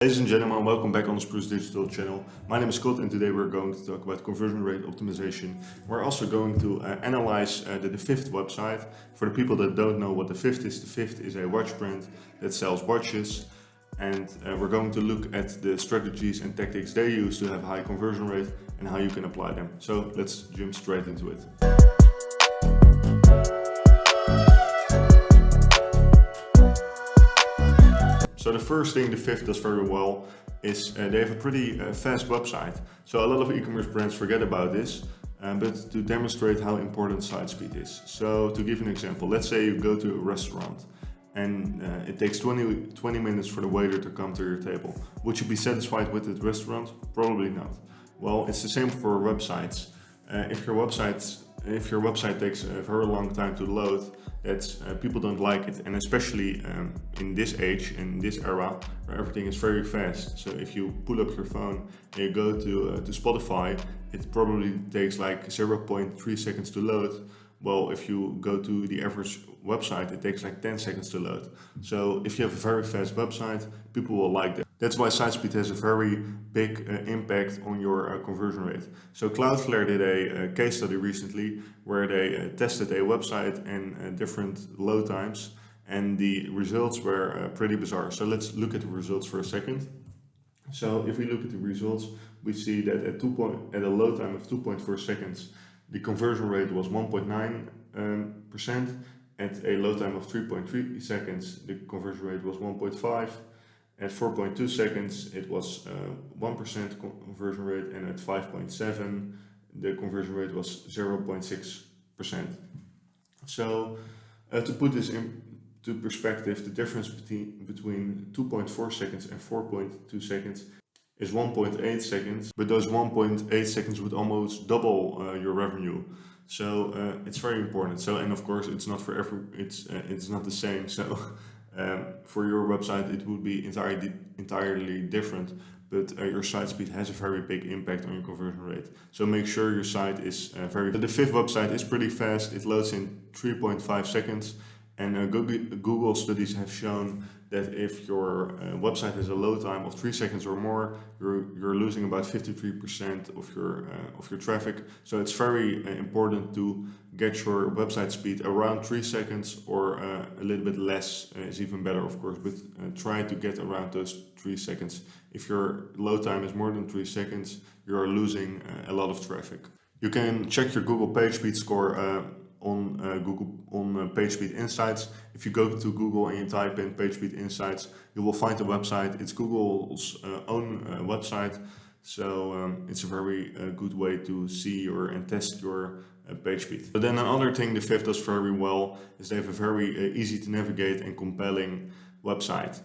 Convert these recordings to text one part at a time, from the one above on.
Ladies and gentlemen, welcome back on the Spruce Digital channel. My name is Scott and today we're going to talk about conversion rate optimization. We're also going to analyze the fifth website. For the people that don't know what the fifth is a watch brand that sells watches. And we're going to look at the strategies and tactics they use to have high conversion rate and how you can apply them. So let's jump straight into it. So the first thing the fifth does very well is they have a pretty fast website. So a lot of e-commerce brands forget about this, but to demonstrate how important site speed is. So to give an example, let's say you go to a restaurant and it takes 20 minutes for the waiter to come to your table. Would you be satisfied with that restaurant? Probably not. Well, it's the same for websites. If your website takes a very long time to load, people don't like it, and especially in this age, in this era, where everything is very fast. So if you pull up your phone and you go to Spotify, it probably takes like 0.3 seconds to load. Well, if you go to the average website, it takes like 10 seconds to load. So if you have a very fast website, people will like that. That's why site speed has a very big impact on your conversion rate. So Cloudflare did a case study recently where they tested a website and different load times, and the results were pretty bizarre. So let's look at the results for a second. So if we look at the results, we see that at a load time of 2.4 seconds, the conversion rate was 1.9%. At a load time of 3.3 seconds, the conversion rate was 1.5%. At 4.2 seconds, it was 1% conversion rate, and at 5.7, the conversion rate was 0.6%. So to put this into perspective, the difference between 2.4 seconds and 4.2 seconds is 1.8 seconds, but those 1.8 seconds would almost double your revenue. So it's very important. So, and of course, it's not for it's not the same. So for your website, it would be entirely different. But your site speed has a very big impact on your conversion rate. So make sure your site is the fifth website is pretty fast. It loads in 3.5 seconds. And Google studies have shown that if your website has a load time of 3 seconds or more, you're losing about 53% of your traffic. So it's very important to get your website speed around 3 seconds, or a little bit less is even better, of course. But try to get around those 3 seconds. If your load time is more than 3 seconds, you're losing a lot of traffic. You can check your Google PageSpeed score on PageSpeed Insights. If you go to Google and you type in PageSpeed Insights, you will find the website. It's Google's own website, so it's a very good way to see and test your page speed. But then another thing the fifth does very well is they have a very easy to navigate and compelling website.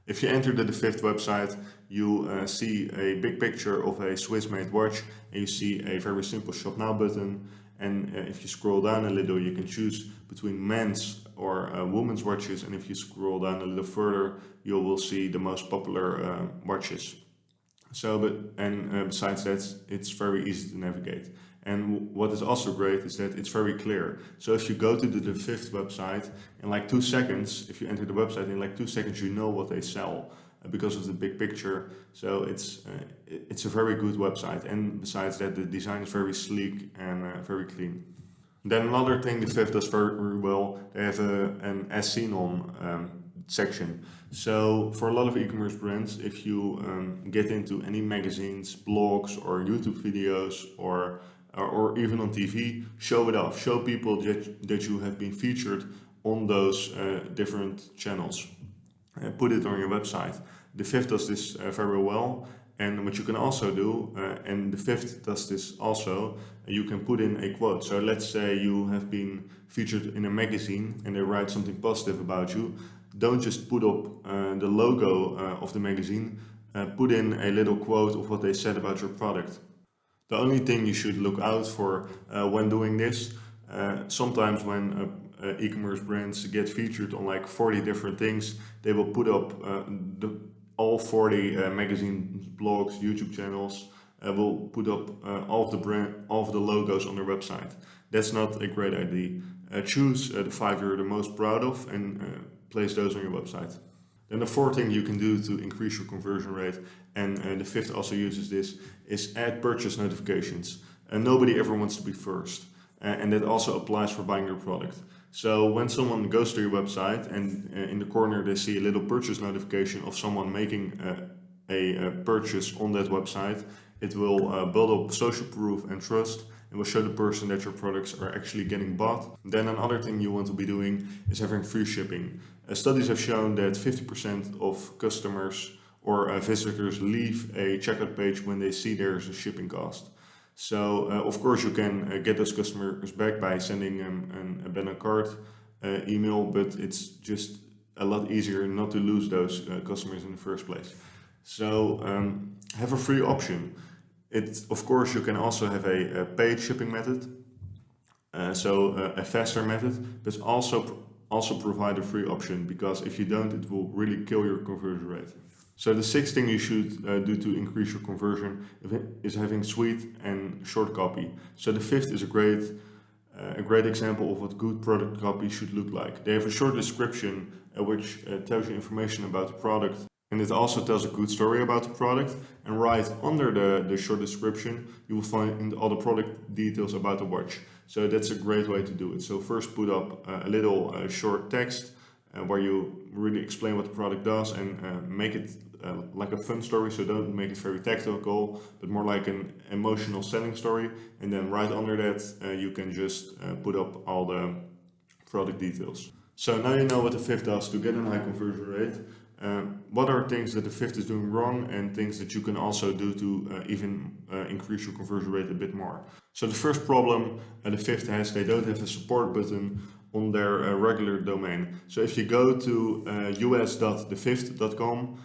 If you enter the fifth website, you see a big picture of a Swiss-made watch, and you see a very simple Shop Now button. And if you scroll down a little, you can choose between men's or women's watches. And if you scroll down a little further, you will see the most popular watches. So, besides that, it's very easy to navigate. And what is also great is that it's very clear. So if you go to the fifth website, in like 2 seconds, if you enter the website, in like 2 seconds, you know what they sell because of the big picture. So it's a very good website. And besides that, the design is very sleek and very clean. Then another thing the fifth does very well, they have an As Seen On section. So for a lot of e-commerce brands, if you get into any magazines, blogs, or YouTube videos, or even on TV, show it off. Show people that you have been featured on those different channels. Put it on your website. The fifth does this very well. And what you can also do, and the fifth does this also, you can put in a quote. So let's say you have been featured in a magazine and they write something positive about you. Don't just put up the logo of the magazine, put in a little quote of what they said about your product. The only thing you should look out for when doing this, sometimes when e-commerce brands get featured on like 40 different things, they will put up all 40 magazines, blogs, YouTube channels, will put up all of the logos on their website. That's not a great idea. Choose the 5 you're the most proud of and place those on your website. Then the fourth thing you can do to increase your conversion rate, and the fifth also uses this, is add purchase notifications. Nobody ever wants to be first, and that also applies for buying your product. So when someone goes to your website and in the corner they see a little purchase notification of someone making a purchase on that website, it will build up social proof and trust, and will show the person that your products are actually getting bought. Then another thing you want to be doing is having free shipping. Studies have shown that 50% of customers or visitors leave a checkout page when they see there's a shipping cost. So of course you can get those customers back by sending them an abandoned cart email, but it's just a lot easier not to lose those customers in the first place. So have a free option. Of course you can also have a paid shipping method, so a faster method, but also provide a free option, because if you don't, it will really kill your conversion rate. So the sixth thing you should do to increase your conversion is having sweet and short copy. So the fifth is a great example of what good product copy should look like. They have a short description which tells you information about the product, and it also tells a good story about the product. And right under the short description you will find all the product details about the watch. So that's a great way to do it. So first put up a little short text where you really explain what the product does, and make it like a fun story. So don't make it very technical, but more like an emotional selling story. And then right under that you can just put up all the product details. So now you know what the fifth does to get a high conversion rate. What are things that the fifth is doing wrong, and things that you can also do to even increase your conversion rate a bit more. So the first problem the fifth has, they don't have a support button on their regular domain. So if you go to us.thefifth.com,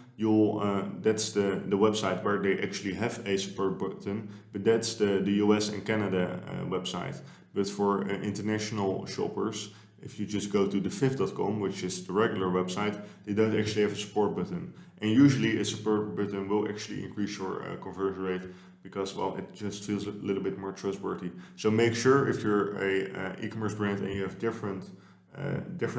that's the website where they actually have a support button, but that's the US and Canada website. But for international shoppers, if you just go to thefifth.com, which is the regular website, they don't actually have a support button. And usually a support button will actually increase your conversion rate, because, well, it just feels a little bit more trustworthy. So make sure, if you're a e-commerce brand and you have different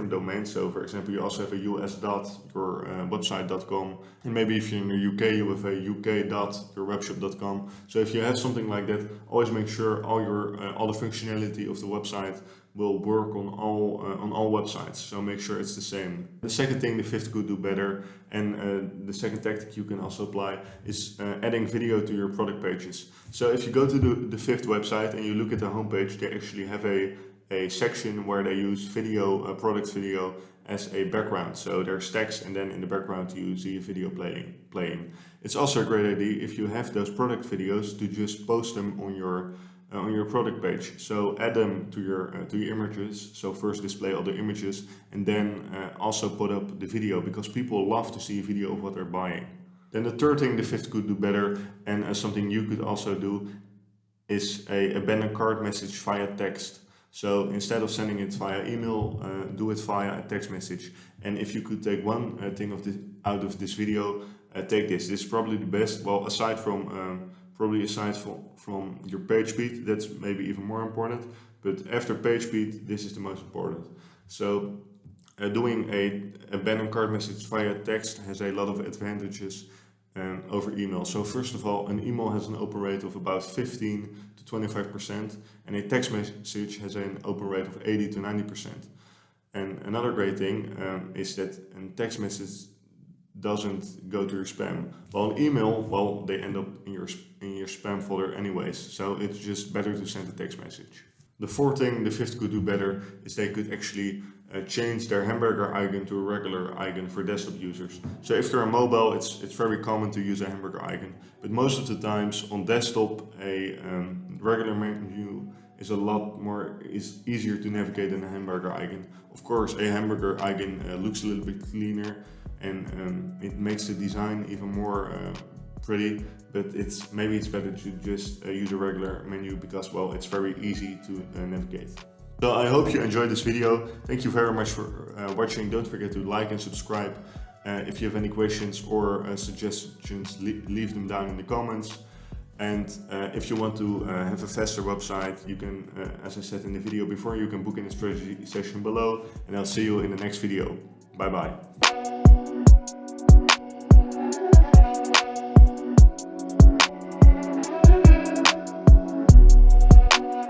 domains, so for example you also have a us.yourwebsite.com, and maybe if you're in the UK you have a uk.yourwebshop.com. So if you have something like that, always make sure all the functionality of the website will work on all websites. So make sure it's the same. The second thing the fifth could do better, and the second tactic you can also apply, is adding video to your product pages. So if you go to the fifth website and you look at the homepage, they actually have a section where they use video, product video, as a background. So there's text, and then in the background you see a video playing. It's also a great idea, if you have those product videos, to just post them on your product page. So add them to your images. So first display all the images, and then also put up the video, because people love to see a video of what they're buying. Then the third thing the fifth could do better, and something you could also do, is a abandoned cart message via text. So instead of sending it via email, do it via a text message. And if you could take one thing out of this video, take this. This is probably the best. Well, aside from your page speed, that's maybe even more important. But after page speed, this is the most important. So doing a abandoned cart message via text has a lot of advantages over email. So first of all, an email has an open rate of about 15 to 25%, and a text message has an open rate of 80 to 90%. And another great thing is that a text message doesn't go to your spam. While an email, well, they end up in your spam folder anyways. So it's just better to send a text message. The fourth thing the fifth could do better is they could actually change their Hamburger icon to a regular icon for desktop users. So if they're on mobile, it's very common to use a Hamburger icon, but most of the times on desktop a regular menu is easier to navigate than a Hamburger icon. Of course, a Hamburger icon looks a little bit cleaner, and it makes the design even more pretty, but maybe it's better to just use a regular menu, because, well, it's very easy to navigate. So I hope you enjoyed this video. Thank you very much for watching. Don't forget to like and subscribe. If you have any questions or suggestions, leave them down in the comments. And if you want to have a faster website, you can, as I said in the video before, you can book in a strategy session below, and I'll see you in the next video. Bye bye.